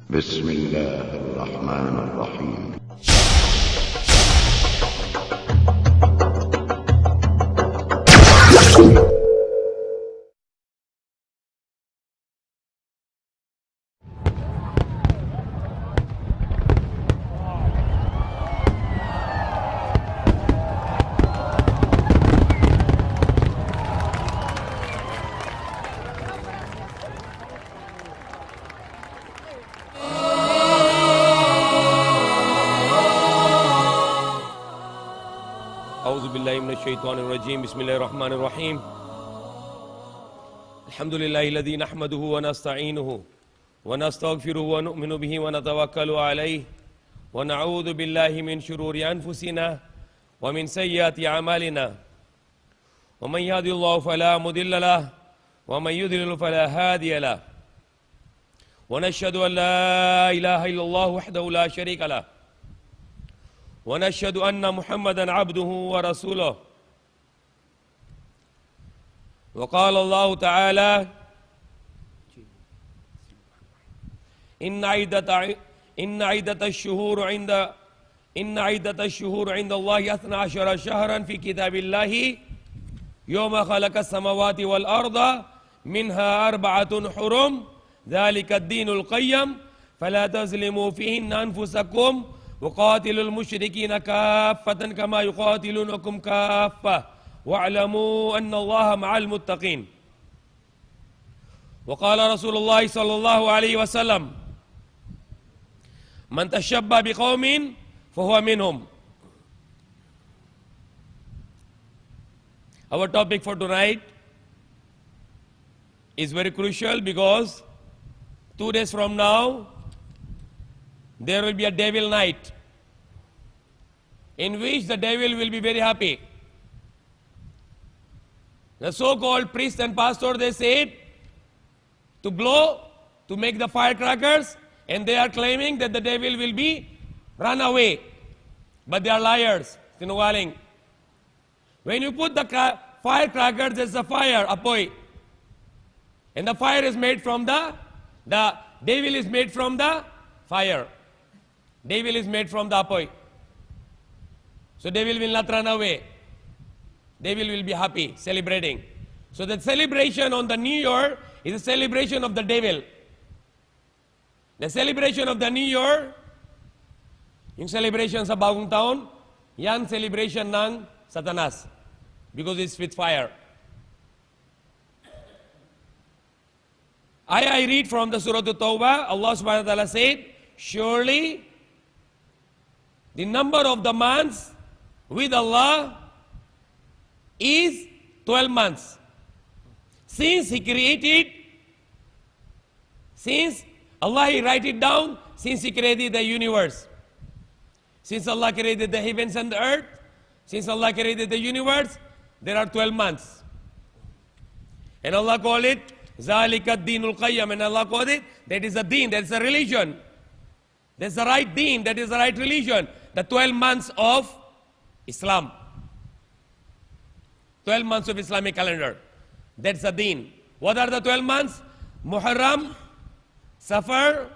بسم الله الرحمن الرحيم. औज़ुबिल्लाहिमिनश्शैतानिर्रजीम बिस्मिल्लाहिर्रहमानिर्रहीम अल्हम्दुलिल्लाहिल्लज़ी नहमदुहु व नस्तईनुहु व नस्तगफिरुहु व नु'मिनु बिही व नतवक्कलु अलैहि व नऊज़ु बिल्लाहि मिन शुरूरि अनफुसिना व मिन सय्यिआति अमालिना व मन यहदिल्लाहु फला मुदिल्ल लहु व मन युद्लिल फला हादिय लहु व नशहदु अन ला इलाहा इल्लल्लाहु वहदहु ला शरीका लहु ونشهد أن محمدًا عبده ورسوله وقال الله تعالى إن عدة الشهور عند الله 12 شهرا في كتاب الله يوم خلق السماوات والأرض منها 4 حرم ذلك الدين القيم فلا تظلموا فيهن أنفسكم وقاتلوا المشركين كافة كما يقاتلونكم كافة واعلموا أن الله مع المتقين. وقال رسول الله صلى الله عليه وسلم من تشبه بقوم فهو منهم. Our topic for tonight is very crucial because 2 days from now there will be a devil night in which the devil will be very happy. The so-called priest and pastor, they said to blow, to make the firecrackers, and they are claiming that the devil will be run away. But they are liars. Sinungaling. When you put the firecrackers, there's a fire, apoy. And the fire is made from the devil is made from the fire. Devil is made from the apoy. So devil will not run away. Devil will be happy, celebrating. So the celebration on the New Year is a celebration of the devil. The celebration of the New Year, yung celebration sa bagong taon, yan celebration ng Satanas. Because it's with fire. I read from the Surah At-Tawbah, Allah subhanahu wa ta'ala said, surely the number of the months with Allah is 12 months. Since Allah He write it down, since He created the universe. Since Allah created the heavens and the earth, since Allah created the universe, there are 12 months. And Allah called it ذَلِكَ الدِّينُ الْقَيَّمِ, and Allah called it, that is a deen, that is a religion. That's the right deen, that is the right religion. The 12 months of Islam. 12 months of Islamic calendar. That's the deen. What are the 12 months? Muharram, Safar,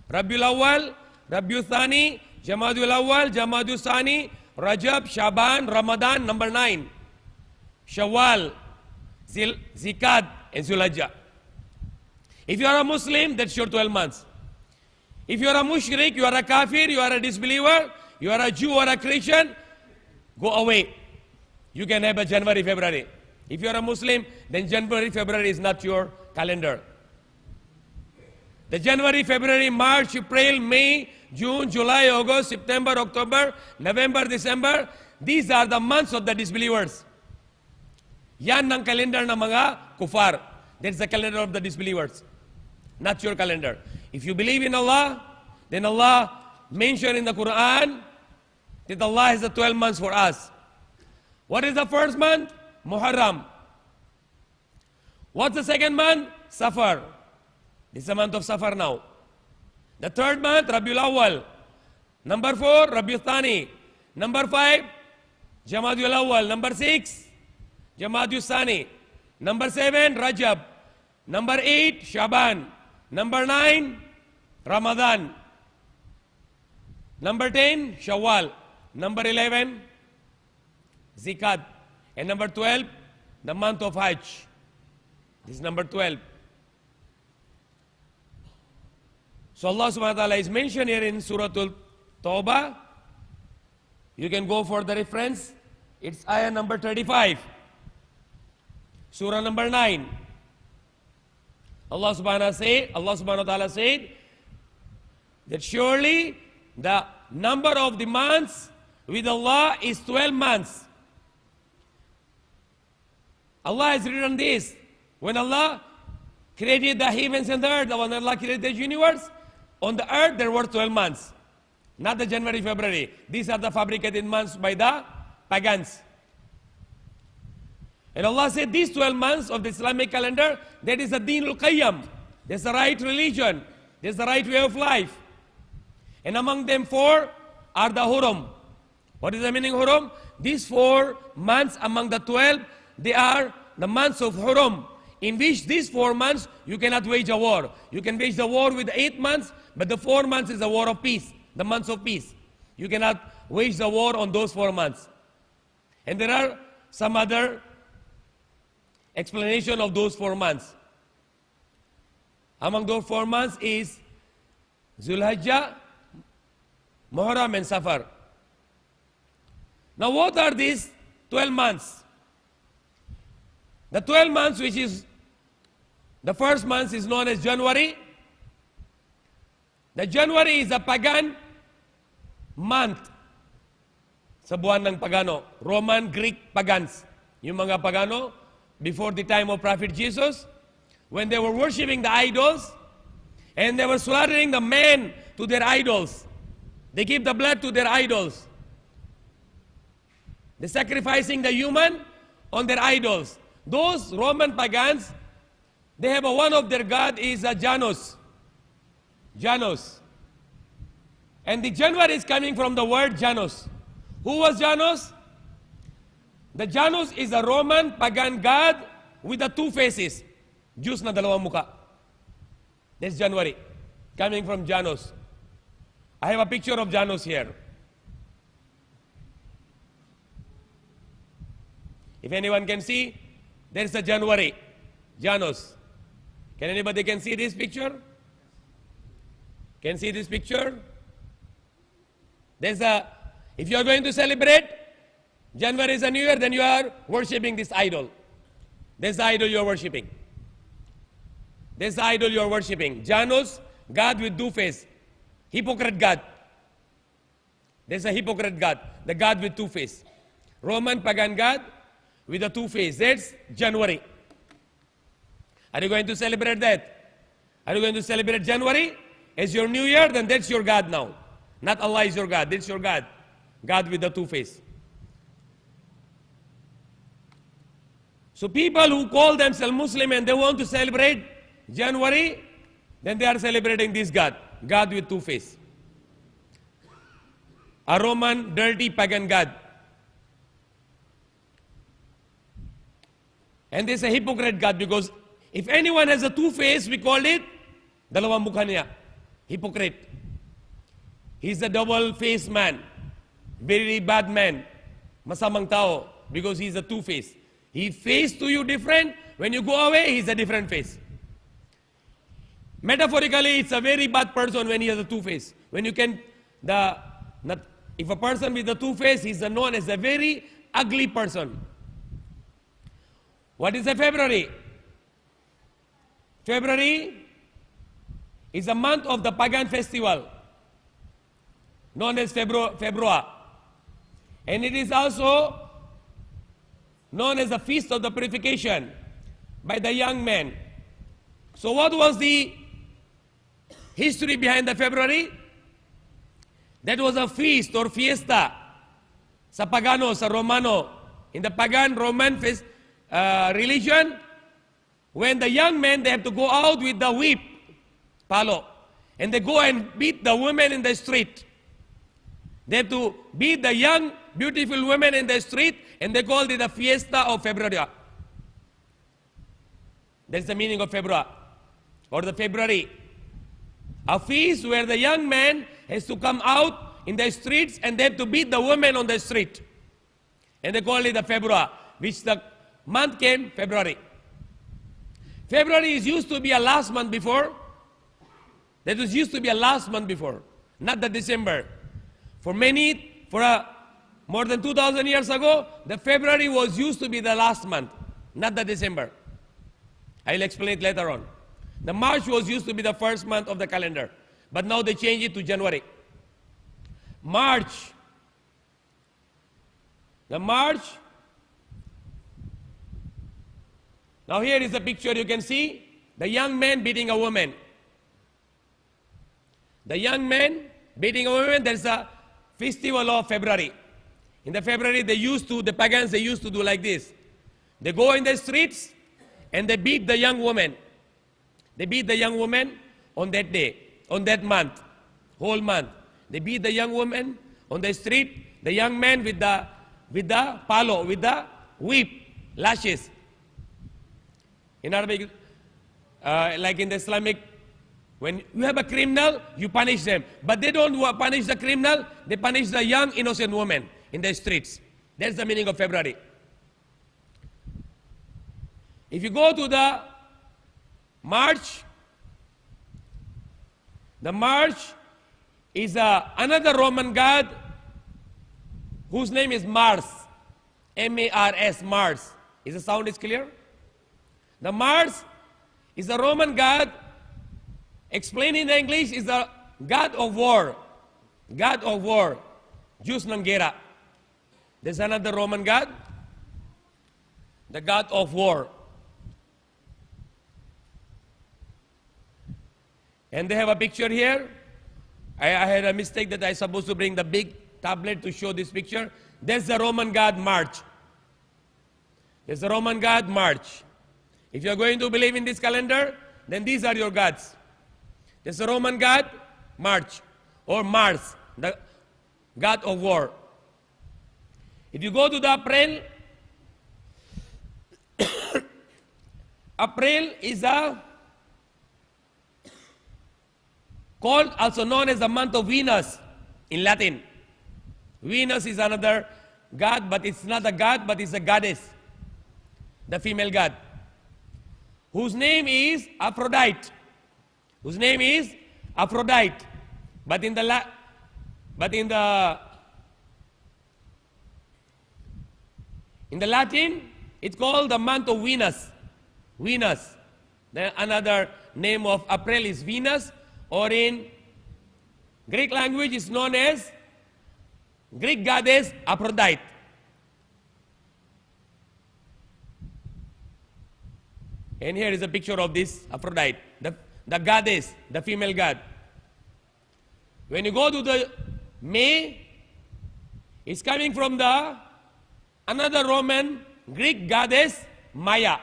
Rabiul Awwal, Rabiul Thani, Jamadul Awwal, Jamadul Thani, Rajab, Shaban, Ramadan, number 9. Shawwal, Zikad, and Zulhijjah. If you are a Muslim, that's your 12 months. If you are a mushrik, you are a kafir, you are a disbeliever, you are a Jew or a Christian, go away. You can have a January, February. If you are a Muslim, then January, February is not your calendar. The January, February, March, April, May, June, July, August, September, October, November, December, these are the months of the disbelievers. Yan ang calendar ng mga kufar. That's the calendar of the disbelievers. Not your calendar. If you believe in Allah, then Allah mentioned in the Quran that Allah has the 12 months for us. What is the first month? Muharram. What's the second month? Safar. This is the month of Safar now. The third month, Rabiul Awwal. Number 4, Rabiul Thani. Number 5, Jamadul Awwal. Number 6, Jamadul Thani. Number 7, Rajab. Number 8, Shaban. Number 9, Ramadan. Number 10, Shawwal. Number 11, Zikat. And number 12, the month of Hajj. This is number 12. So Allah subhanahu wa ta'ala is mentioned here in Surah Al-Tawbah. You can go for the reference. It's ayah number 35. Surah number 9. Allah subhanahu wa ta'ala said that surely the number of the months with Allah is 12 months. Allah has written this. When Allah created the heavens and the earth, when Allah created the universe, on the earth there were 12 months. Not the January, February. These are the fabricated months by the pagans. And Allah said these 12 months of the Islamic calendar, that is the Deenul Qayyam. That's the right religion. That's the right way of life. And among them 4 are the Hurum. What is the meaning of Hurum? These 4 months among the 12, they are the months of Hurum, in which these 4 months you cannot wage a war. You can wage the war with the 8 months, but the 4 months is a war of peace, the months of peace. You cannot wage the war on those 4 months. And there are some other explanation of those 4 months. Among those 4 months is Zulhijjah, Muharram and Safar. Now what are these 12 months? The 12 months, which is the first month, is known as January. The January is a pagan month sa buwan ng pagano. Roman, Greek pagans. Yung mga pagano, before the time of Prophet Jesus, when they were worshiping the idols, and they were slaughtering the men to their idols. They give the blood to their idols. They're sacrificing the human on their idols. Those Roman pagans, they have one of their god is Janus. Janus. And the January is coming from the word Janus. Who was Janus? The Janus is a Roman pagan god with the 2 faces. Diyos na dalawang muka. That's January, coming from Janus. I have a picture of Janus here. If anyone can see, there's a January, Janus. Can anybody can see this picture? Can see this picture? There's a, if you are going to celebrate, January is a new year, then you are worshipping this idol. There's the idol you are worshipping. There's the idol you are worshipping. Janus, God with 2 faces. Hypocrite God. There's a hypocrite God, the God with 2 faces. Roman pagan God with a 2 faces. That's January. Are you going to celebrate that? Are you going to celebrate January as your new year? Then that's your God now. Not Allah is your God, that's your God. God with the 2 faces. So people who call themselves Muslim and they want to celebrate January, then they are celebrating this God, God with 2 faces. A Roman, dirty pagan God. And there's a hypocrite God, because if anyone has a 2 faces, we call it dalawang mukha niya. Hypocrite. He's a double-faced man. Very bad man. Masamang tao, because he's a 2 face. He face to you different. When you go away, he's a different face. Metaphorically, it's a very bad person when he has a 2 face. When you can, if a person with a 2 face, he's known as a very ugly person. What is a February? February is a month of the pagan festival, known as Februa. And it is also known as the Feast of the Purification by the young men. So what was the history behind the February? That was a feast or fiesta sa Pagano, sa Romano. In the pagan Roman religion, when the young men, they have to go out with the whip, palo, and they go and beat the women in the street. They have to beat the young, beautiful women in the street, and they call it the Fiesta of February. That's the meaning of February, or the February. A feast where the young man has to come out in the streets and they have to beat the women on the street. And they call it the February, which the month came February. February is used to be a last month before. That was used to be a last month before, not the December. For more than 2,000 years ago, the February was used to be the last month, not the December. I'll explain it later on. The March was used to be the first month of the calendar, but now they changed it to January. March. The March. Now here is a picture you can see, the young man beating a woman. The young man beating a woman, there's a festival of February. In the February, the pagans, they used to do like this. They go in the streets and they beat the young woman. They beat the young woman on that day, on that month, whole month. They beat the young woman on the street, the young man with the palo, with the whip, lashes. In Arabic, like in the Islamic, when you have a criminal, you punish them. But they don't punish the criminal, they punish the young innocent woman in the streets. That's the meaning of February. If you go to the March, the March is another Roman god whose name is Mars. M-A-R-S, Mars. Is the sound is clear? The Mars is a Roman god. Explained in English is the god of war. God of war. Diyos ng gera. There's another Roman god. The god of war. And they have a picture here. I had a mistake that I supposed to bring the big tablet to show this picture. There's the Roman god March. There's the Roman god March. If you're going to believe in this calendar, then these are your gods. There's the Roman god March, or Mars, the god of war. If you go to the April, April is called, also known as the month of Venus in Latin. Venus is another god, but it's not a god, but it's a goddess, the female god, whose name is Aphrodite. Whose name is Aphrodite. But in the Latin, it's called the month of Venus. Venus. Then another name of April is Venus, or in Greek language is known as Greek goddess Aphrodite. And here is a picture of this Aphrodite, the goddess, the female god. When you go to the May, it's coming from the another Roman Greek goddess, Maya.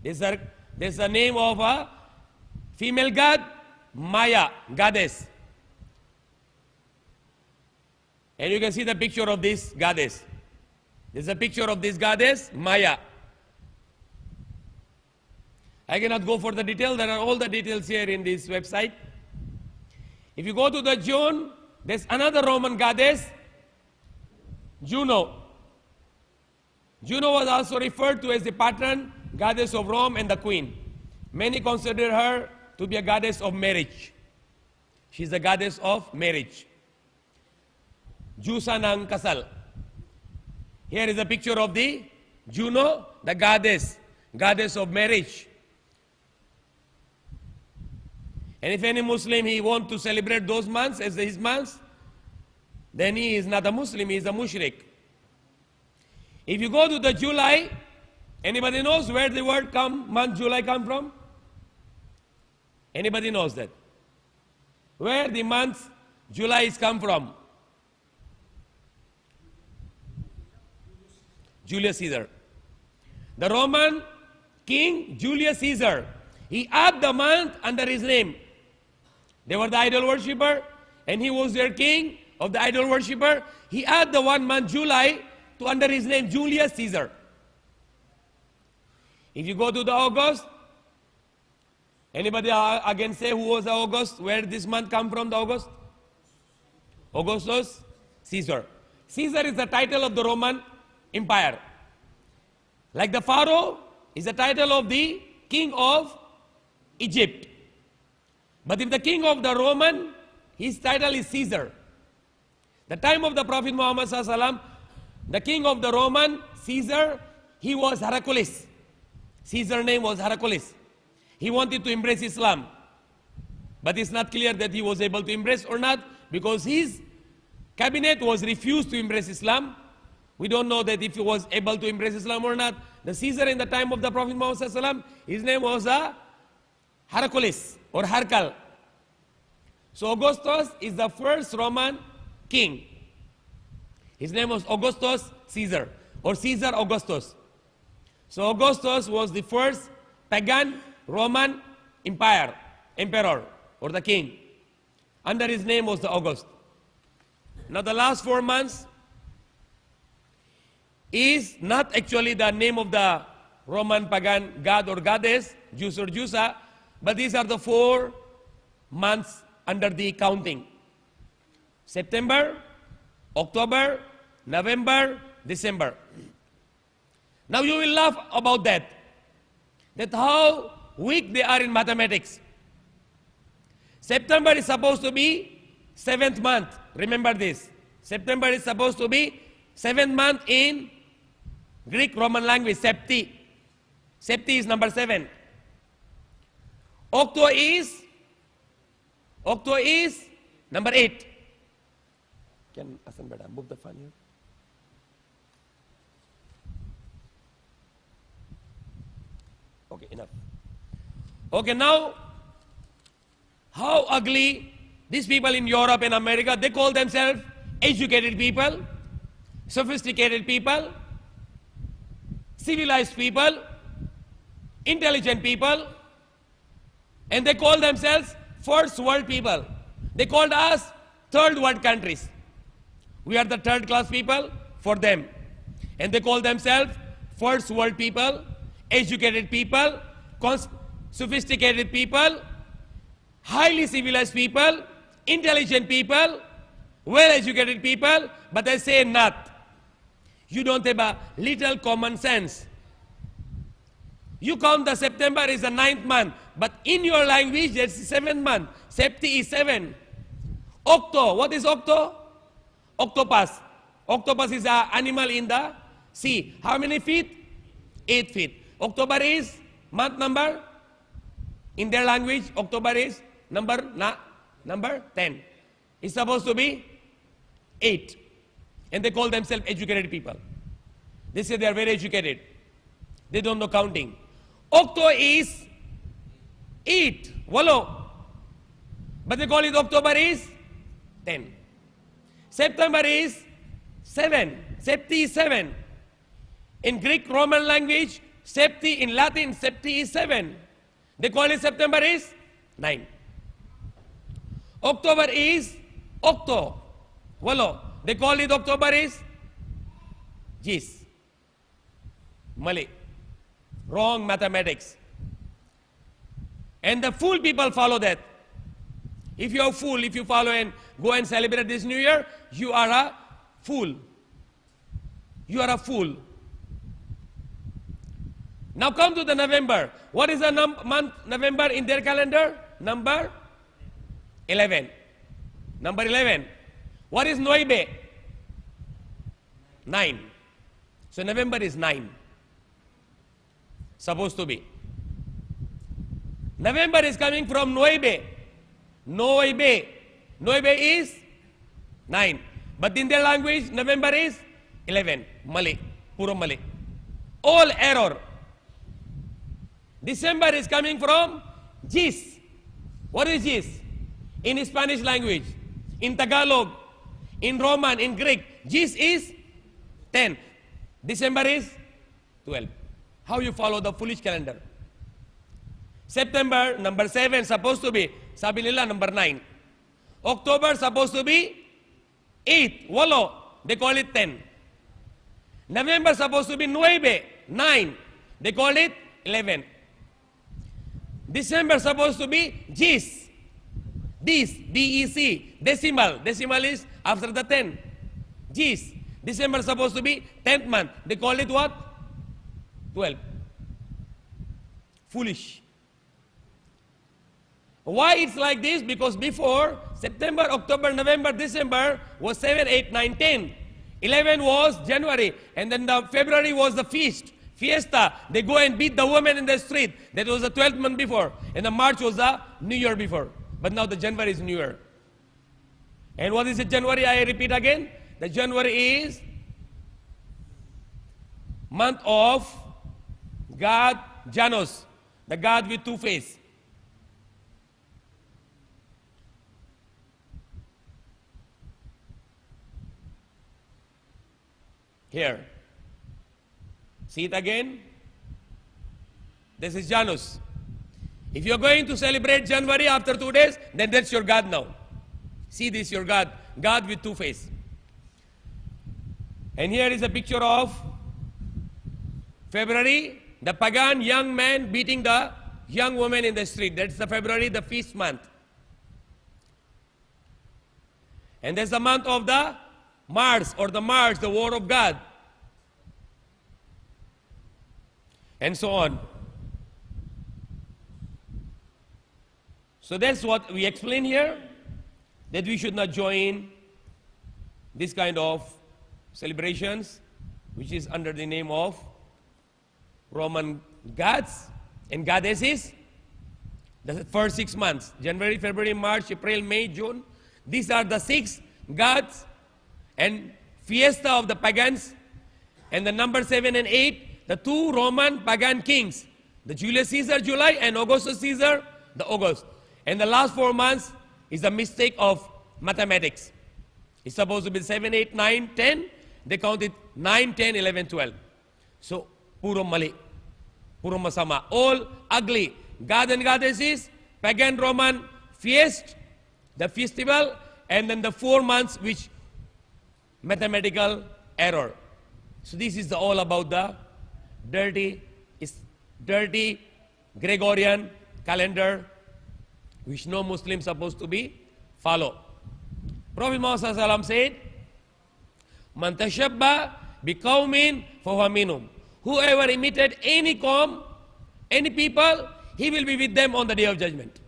There's a name of a female god, Maya, goddess. And you can see the picture of this goddess. There's a picture of this goddess, Maya. I cannot go for the detail. There are all the details here in this website. If you go to the June, there's another Roman goddess, Juno. Juno was also referred to as the patron goddess of Rome and the queen. Many consider her to be a goddess of marriage. She's the goddess of marriage. Diyosa ng kasal. Here is a picture of the Juno, the goddess of marriage. And if any Muslim, he wants to celebrate those months as his months, then he is not a Muslim, he is a mushrik. If you go to the July, anybody knows where the word month July come from? Anybody knows that? Where the month July is come from? Julius Caesar. The Roman king Julius Caesar, he had the month under his name. They were the idol worshipper, and he was their king of the idol worshipper. He had the 1 month July to under his name, Julius Caesar. If you go to the August, Anybody again say who was the August? Where did this month come from, the August? Augustus Caesar. Caesar is the title of the Roman Empire. Like the Pharaoh is the title of the king of Egypt. But if the king of the Roman, his title is Caesar. The time of the Prophet Muhammad Sallallahu, the king of the Roman, Caesar, he was Heraclius. Caesar's name was Heraclius. He wanted to embrace Islam. But it's not clear that he was able to embrace or not, because his cabinet was refused to embrace Islam. We don't know that if he was able to embrace Islam or not. The Caesar in the time of the Prophet Muhammad Sallallahu, his name was Heraclius or Hercal. So Augustus is the first Roman king. His name was Augustus Caesar or Caesar Augustus. So Augustus was the first pagan Roman emperor or the king. Under his name was the August. Now the last 4 months is not actually the name of the Roman pagan god or goddess, Zeus or Zeusa, but these are the 4 months under the counting. September, October, November, December. Now you will laugh about that how weak they are in mathematics. September is supposed to be 7th month. Remember this. September is supposed to be 7th month in Greek Roman language, Septi. Septi is number 7. Octo is number 8. Can Asan Beda move the fan here? Okay, enough. Okay, now, how ugly these people in Europe and America, they call themselves educated people, sophisticated people, civilized people, intelligent people, and they call themselves first world people. They called us third world countries. We are the third class people for them. And they call themselves first world people, educated people, sophisticated people, highly civilized people, intelligent people, well-educated people, but they say not. You don't have a little common sense. You count the September is the 9th month, but in your language, it's the 7th month. Septi is 7. Octo, what is octo? Octopus. Octopus is an animal in the sea. How many feet? 8 feet. October is month number. In their language, October is number 10. It's supposed to be 8. And they call themselves educated people. They say they are very educated. They don't know counting. Octo is 8. Wallo. But they call it October is 10. September is 7. Septi is 7. In Greek Roman language, Septi, in Latin, Septi is 7. They call it September is 9. October is Octo. Wallo. They call it October is Gis. Malay. Wrong mathematics. And the fool people follow that. If you are a fool, if you follow and go and celebrate this New Year, you are a fool. You are a fool. Now come to the November. What is the month November in their calendar? Number 11. Number 11. What is Noebe? 9. So November is 9. Supposed to be. November is coming from Noebe. Noebe. Noebe is 9. But in their language, November is 11. Malay. Puro Malay. All error. December is coming from Gis. What is Gis? In Spanish language, in Tagalog, in Roman, in Greek, Gis is 10. December is 12. How you follow the foolish calendar? September, number 7, supposed to be, sabi nila, number 9. October, supposed to be 8. Walo, they call it 10. November, supposed to be 9. They call it 11. December supposed to be Gis. This, D-E-C, decimal. Decimal is after the 10. Gis. December supposed to be 10th month. They call it what? 12. Foolish. Why it's like this? Because before, September, October, November, December was 7, 8, 9, 10. 11 was January. And then the February was the feast. Fiesta. They go and beat the women in the street. That was the 12th month before. And the March was the New Year before. But now the January is New Year. And what is the January? I repeat again. The January is month of God Janus. The God with two faces. Here. See it again? This is Janus. If you're going to celebrate January after 2 days, then that's your God now. See this, your God. God with two faces. And here is a picture of February, the pagan young man beating the young woman in the street. That's the February, the feast month. And there's the month of the Mars, or the Mars, the war of God. And so on. So that's what we explain here, that we should not join this kind of celebrations, which is under the name of Roman gods and goddesses. The first 6 months, January, February, March, April, May, June. These are the 6 gods and fiesta of the pagans. And the number 7 and 8, the 2 Roman pagan kings, the Julius Caesar, July, and Augustus Caesar, the August. And the last 4 months is the mistake of mathematics. It's supposed to be 7, 8, 9, 10. They count it 9, 10, 11, 12. So, puro mali. Puro masama. All ugly. God and goddesses, pagan Roman feast, the festival, and then the 4 months which mathematical error. So this is all about the dirty Gregorian calendar which no Muslim supposed to be follow. Prophet Muhammad ﷺ said, Man tashabba biqawmin fahuwa minhum. Whoever imitated any qawm, any people, he will be with them on the day of judgment.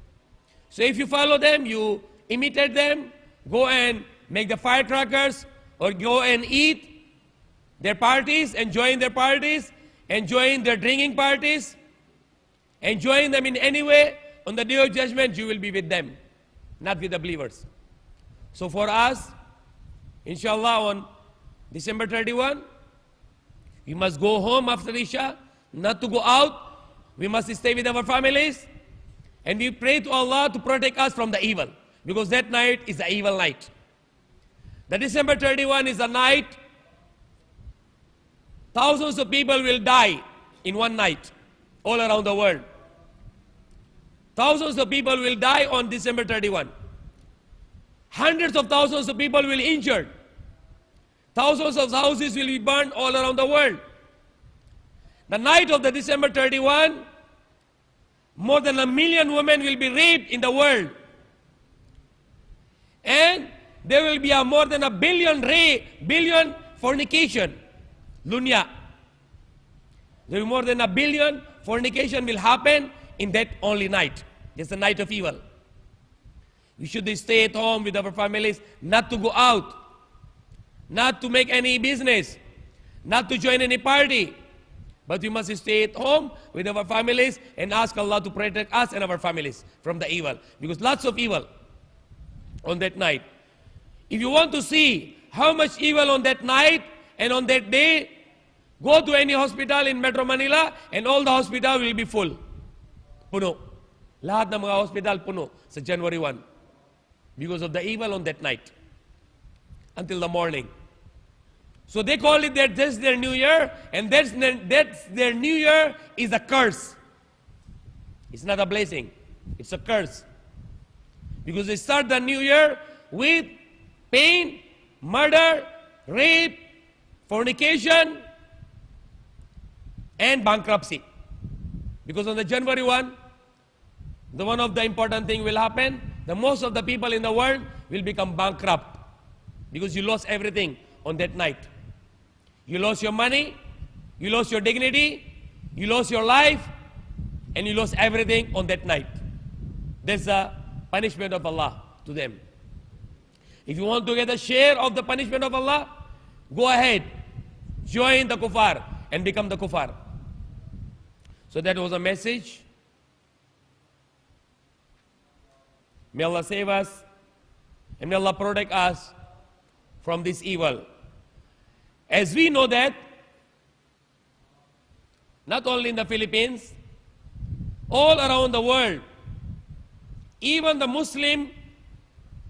So if you follow them, you imitate them, go and make the firecrackers, or go and eat their parties, and join their parties, and join their drinking parties, and join them in any way, on the day of judgment, you will be with them, not with the believers. So for us, inshallah, on December 31, we must go home after Isha, not to go out. We must stay with our families, and we pray to Allah to protect us from the evil, because that night is the evil night. The December 31 is a night thousands of people will die in one night all around the world. Thousands of people will die on December 31. Hundreds of thousands of people will be injured. Thousands of houses will be burned all around the world. The night of the December 31, more than 1 million women will be raped in the world. And there will be more than 1 billion fornication. Lunya. There will be more than 1 billion fornication will happen in that only night. It's the night of evil. We should stay at home with our families, not to go out, not to make any business, not to join any party. But we must stay at home with our families and ask Allah to protect us and our families from the evil. Because lots of evil on that night. If you want to see how much evil on that night and on that day, go to any hospital in Metro Manila and all the hospital will be full. Puno. Lahat ng mga hospital puno sa January 1. Because of the evil on that night. Until the morning. So they call it that that's their New Year, and that's their New Year is a curse. It's not a blessing. It's a curse. Because they start the New Year with pain, murder, rape, fornication, and bankruptcy. Because on the January 1, the one of the important thing will happen. The most of the people in the world will become bankrupt because you lost everything on that night. You lost your money, you lost your dignity, you lost your life, and you lost everything on that night. That's the punishment of Allah to them. If you want to get a share of the punishment of Allah, go ahead, join the kuffar and become the kuffar. So that was a message. May Allah save us and may Allah protect us from this evil. As we know that, not only in the Philippines, all around the world, even the Muslim,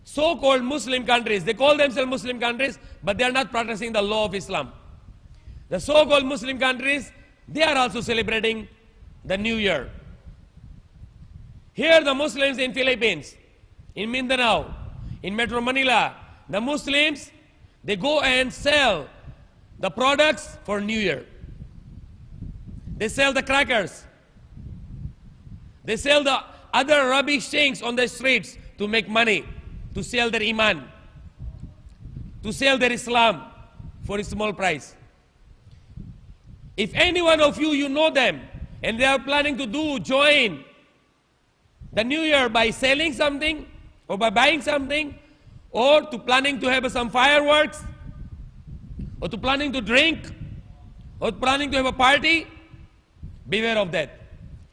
so-called Muslim countries, they call themselves Muslim countries, but they are not practicing the law of Islam. The so-called Muslim countries, they are also celebrating the New Year. Here the Muslims in Philippines, in Mindanao, in Metro Manila, the Muslims, they go and sell the products for New Year. They sell the crackers. They sell the other rubbish things on the streets to make money, to sell their iman, to sell their Islam for a small price. If any one of you, you know them, and they are planning to join the New Year by selling something, or by buying something, or to planning to have some fireworks, or to planning to drink, or planning to have a party, beware of that,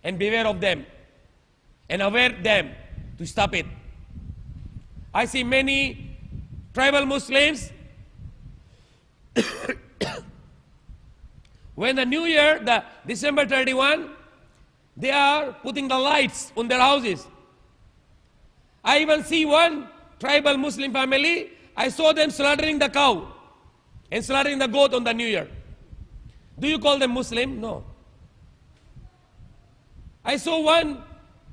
and beware of them, and aware them to stop it. I see many tribal Muslims, when the New Year, the December 31, they are putting the lights on their houses. I even see one tribal Muslim family, I saw them slaughtering the cow and slaughtering the goat on the New Year. Do you call them Muslim? No. I saw one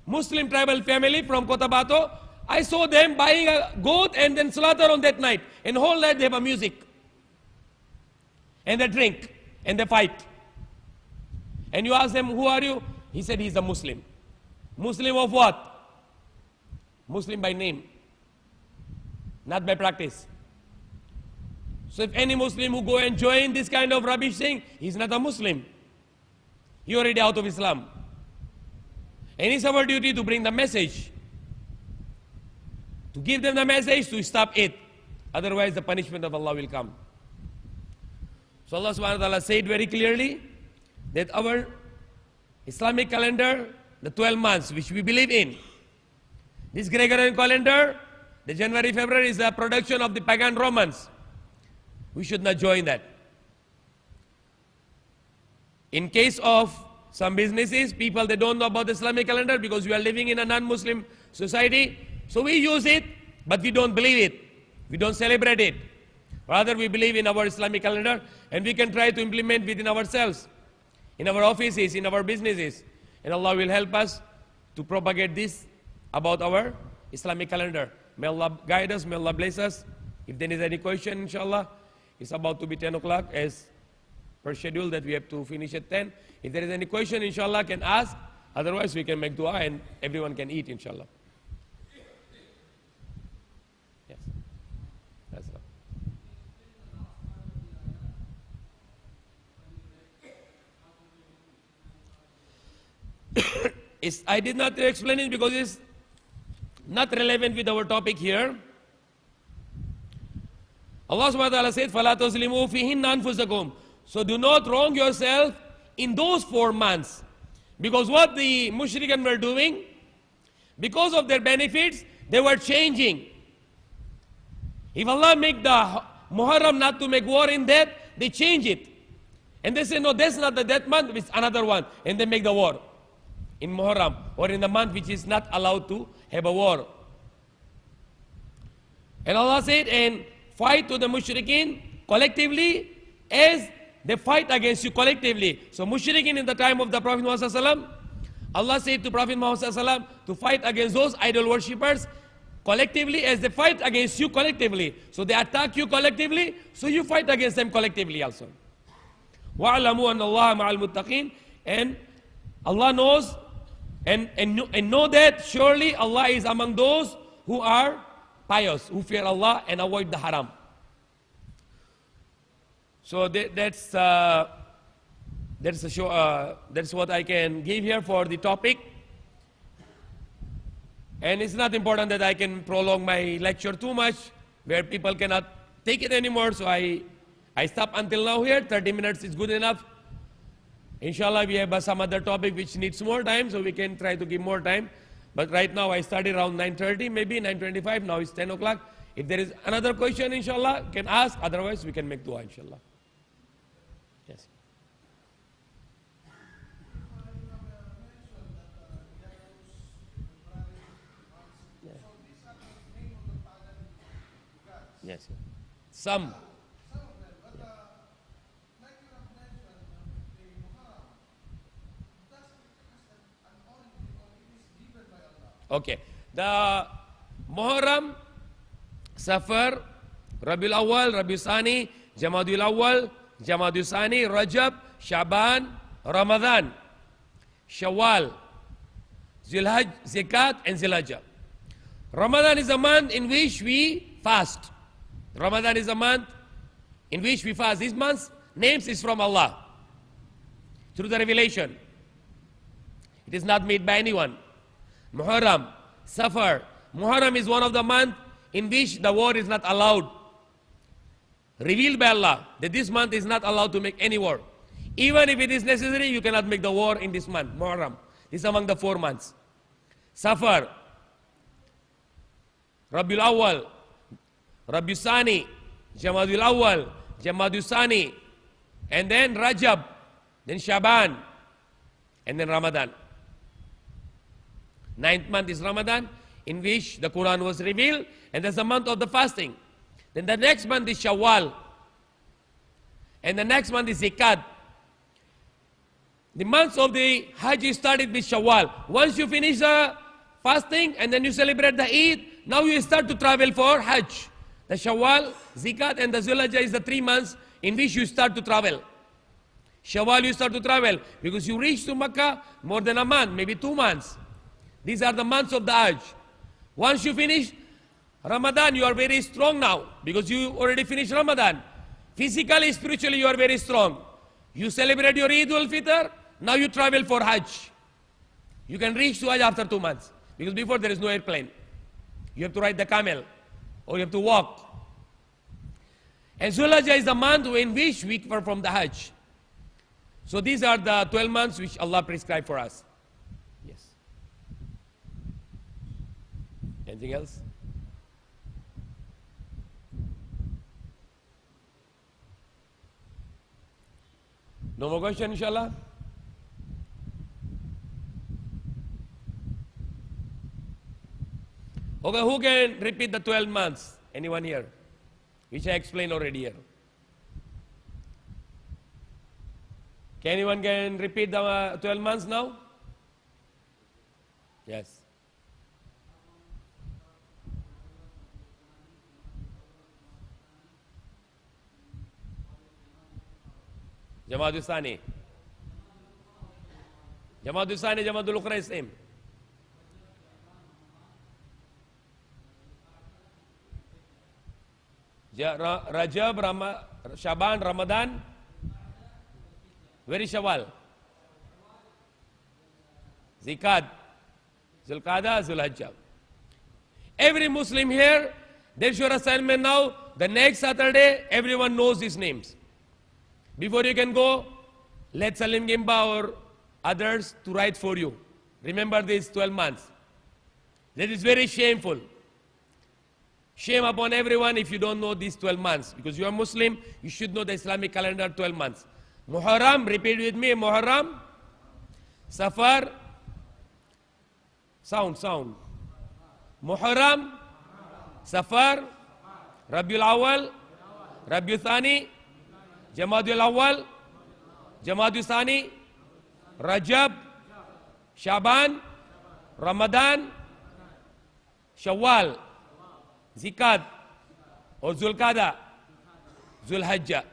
Muslim tribal family from Cotabato, I saw them buying a goat and then slaughter on that night. And whole night they have a music. And they drink. And they fight. And you ask them, who are you? He said he's a Muslim. Muslim of what? Muslim by name. Not by practice. So if any Muslim who go and join this kind of rubbish thing, he's not a Muslim. He already out of Islam. And it's our duty to bring the message. To give them the message to stop it. Otherwise the punishment of Allah will come. So Allah subhanahu wa ta'ala said very clearly that our Islamic calendar, the 12 months which we believe in, this Gregorian calendar, the January, February is the production of the pagan Romans. We should not join that. In case of some businesses, people, they don't know about the Islamic calendar because we are living in a non-Muslim society. So we use it, but we don't believe it. We don't celebrate it. Rather, we believe in our Islamic calendar, and we can try to implement within ourselves, in our offices, in our businesses. And Allah will help us to propagate this about our Islamic calendar. May Allah guide us, may Allah bless us. If there is any question, inshallah, it's about to be 10 o'clock as per schedule that we have to finish at 10. If there is any question, inshallah, can ask. Otherwise, we can make dua and everyone can eat, inshallah. Yes. That's all. I did not explain it because it's not relevant with our topic here. Allah subhanahu wa ta'ala said, فَلَا تَظْلِمُوا فِيهِنَّ أَنفُسَكُمْ. So do not wrong yourself in those 4 months. Because what the mushrikun were doing, because of their benefits, they were changing. If Allah make the Muharram not to make war in that, they change it. And they say, no, that's not the that month, it's another one. And they make the war in Muharram, or in the month which is not allowed to have a war. And Allah said, and fight to the mushrikeen collectively as they fight against you collectively. So mushrikeen in the time of the Prophet Muhammad ﷺ, Allah said to Prophet Muhammad ﷺ to fight against those idol worshippers collectively as they fight against you collectively. So they attack you collectively, so you fight against them collectively also. وَعْلَمُوا أَنَّ اللَّهَ مَعَ الْمُتَّقِينَ. And Allah knows And know that surely Allah is among those who are pious, who fear Allah and avoid the haram. So that's what I can give here for the topic. And it's not important that I can prolong my lecture too much, where people cannot take it anymore. So I stop until now here. 30 minutes is good enough. Inshallah, we have some other topic which needs more time, so we can try to give more time. But right now I started around 9:30, maybe 9:25. Now it's 10 o'clock. If there is another question, inshallah, can ask. Otherwise, we can make dua, inshallah. Yes. Yes. Some. Okay. The Muharram, Safar, Rabiul Awwal, Rabiul Thani, Jamadul Awwal, Jamadul Thani, Rajab, Shaban, Ramadan, Shawwal, Zulhajj, Zakat, and Zilhajjah. Ramadan is a month in which we fast. Ramadan is a month in which we fast. This month's names is from Allah through the revelation. It is not made by anyone. Muharram, Safar. Muharram is one of the months in which the war is not allowed. Revealed by Allah that this month is not allowed to make any war. Even if it is necessary, you cannot make the war in this month, Muharram. This is among the 4 months. Safar, Rabiul Awwal, Rabiul Thani, Jamadul Awwal, Jamadul Thani, and then Rajab, then Shaban, and then Ramadan. 9th month is Ramadan, in which the Quran was revealed, and that's the month of the fasting. Then the next month is Shawwal, and the next month is Zakat. The months of the Hajj started with Shawwal. Once you finish the fasting and then you celebrate the Eid, now you start to travel for Hajj. The Shawwal, Zakat, and the Zulhajjah is the 3 months in which you start to travel. Shawwal you start to travel because you reach to Makkah more than a month, maybe 2 months. These are the months of the Hajj. Once you finish Ramadan, you are very strong now because you already finished Ramadan. Physically, spiritually, you are very strong. You celebrate your Eid al-Fitr, now you travel for Hajj. You can reach to Hajj after 2 months because before there is no airplane. You have to ride the camel or you have to walk. And Zulhajjah is the month in which we perform the Hajj. So these are the 12 months which Allah prescribed for us. Yes. Anything else? No more question, inshallah? Okay, who can repeat the 12 months? Anyone here? Which I explained already here. Can anyone can repeat the 12 months now? Yes. Jamadul Thani. Jamadul Thani, Jamadul Ukhra is same. Rajab, Shaban, Ramadan. Where is Shawwal? Zakat, Zulqa'dah, Zulhajjah. Every Muslim here, there's your assignment now. The next Saturday, everyone knows these names. Before you can go, let Salim Gimba or others to write for you. Remember these 12 months. That is very shameful. Shame upon everyone if you don't know these 12 months. Because you are Muslim, you should know the Islamic calendar 12 months. Muharram, repeat with me, Muharram. Safar. Sound. Muharram. Safar. Rabiul Awwal. Rabiul Thani. Jamadul Awwal. Jamadul Thani. Rajab. Shaban. Ramadan. Shawwal. Zakat or Zulqa'dah, Zulhajjah.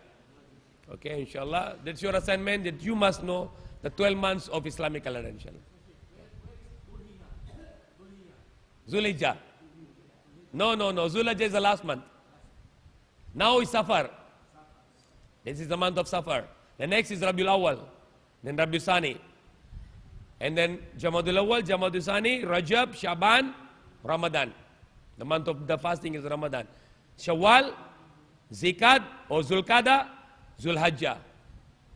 Okay, inshallah. That's your assignment that you must know the 12 months of Islamic calendar, inshallah. Zulhijjah. No. Zulhijjah is the last month. Now is Safar. This is the month of Safar. The next is Rabiul Awwal. Then Rabiul Sani. And then Jamadul Awwal, Jamadul Sani, Rajab, Shaban, Ramadan. The month of the fasting is Ramadan. Shawwal, Zikad or Zulqada, Zulhajjah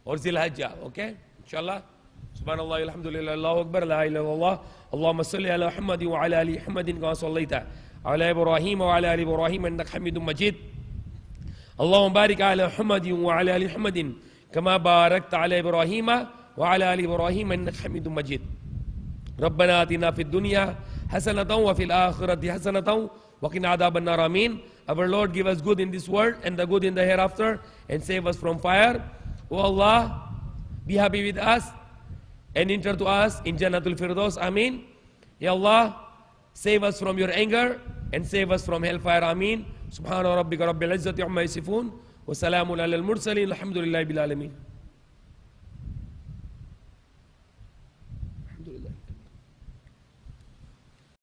or Zilhajjah. Okay? Inshallah. Subhanallah, alhamdulillah, Allahu Akbar, la ilaha illallah. Allahumma salli ala Muhammad wa ala ali Muhammadin kama sallaita ala Ibrahim wa ala ali Ibrahim innaka Hamidum Majid. Allahumma barik ala Muhammad wa ala ali Muhammadin kama barakta ala Ibrahim wa ala ali Ibrahim innaka Hamidum Majid. ربنا آتنا في الدنيا حسنة وفي الآخرة حسنة وقنا عذاب النار آمين. Our Lord, give us good in this world and the good in the hereafter and save us from fire. O Allah, be happy with us and enter to us in Jannatul Firdaus. Ameen. Ya Allah, save us from your anger and save us from hellfire. Ameen. Subhana rabbika rabbil izzati amma yasifun wa salamun alal mursalin alhamdulillahi bil alamin. Alhamdulillah.